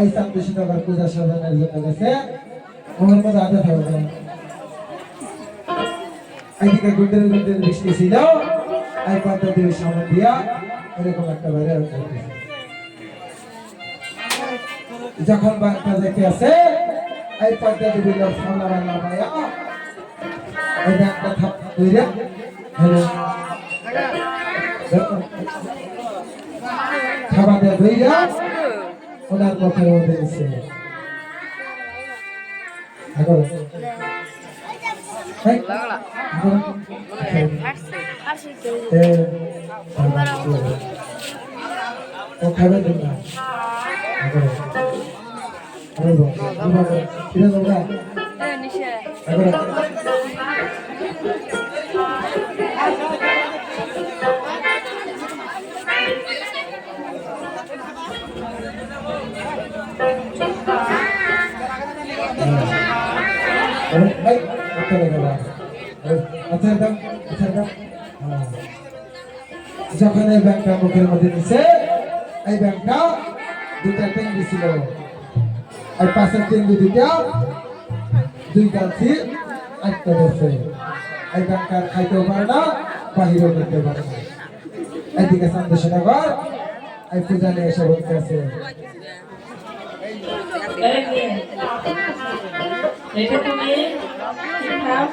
এই চাঁদদেশি টাকার পূজা সাজানোর জন্য গেছে মোহর মধ্যে আদা থাকবে এইদিকে গুন্ডের গুন্ডের বৃষ্টি ছিল এই পদ্মা দেবীর সামনে দিয়া এরকম একটা বাইরে যখন বার্তা দেখে আছে এই পদ্মা দেবীর সামনে নামায়া এই একটা থাপ ধইরা খাবার দিয়ে ধইরা ওনার পথের মধ্যে এসে এখন ও খাবে না যখন এই ব্যাংকটা মুখের মধ্যে নিছে এই ব্যাংকটা দুটা টেঙ্গি ছিল আর পাশের টেঙ্গি দুইটা ছিল আটটা গেছে এই ব্যাংকটা খাইতেও পারে না বাহিরেও করতে পারে না এইদিকে চাঁদেশ্বরনগর এই পূজা নিয়ে এসে বলতে আছে এটা তুমি খাও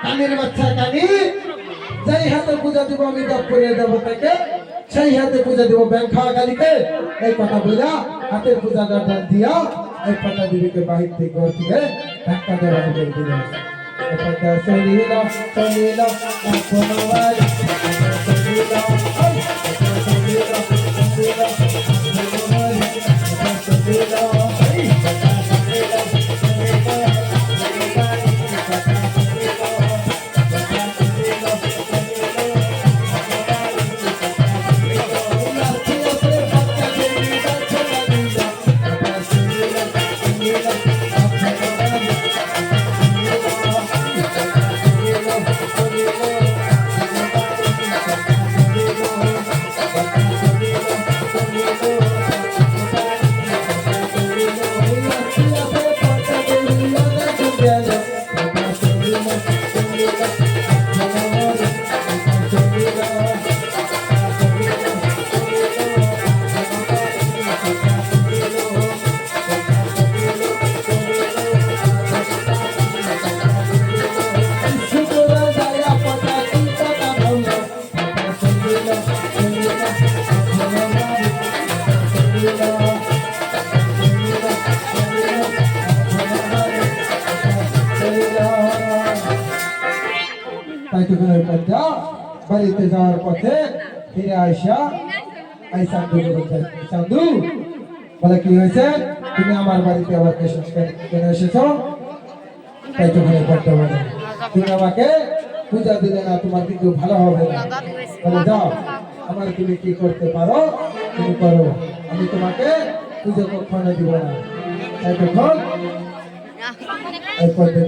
কানের বাচ্চা কানি যেই হাতে পূজা দিব আমি দপ্তরে দেবো থেকে সেই হাতে পূজা দিব ব্যাংক খাওয়া কালীকে এই কথা বইলা হাতের পূজা দরকার দিয়া এই কথা দিবিকে বাহির থেকে ঘর থেকে ধাক্কা দিয়ে বাহির করে দিল চলিল চলিল কোনবাই বাড়িতে যাওয়ার পথে ফিরে আসা এই চান্দু বলে কি হয়েছে তুমি আমার বাড়িতে আবার কেন এসেছো তাই তো ঘরে পড়তে পারে তুমি আমাকে পূজা দিলে না তোমার কিন্তু ভালো হবে না বলে যাও আমার তুমি কি করতে পারো তুমি করো আমি তোমাকে পুজো কখনো দিব না তাই তখন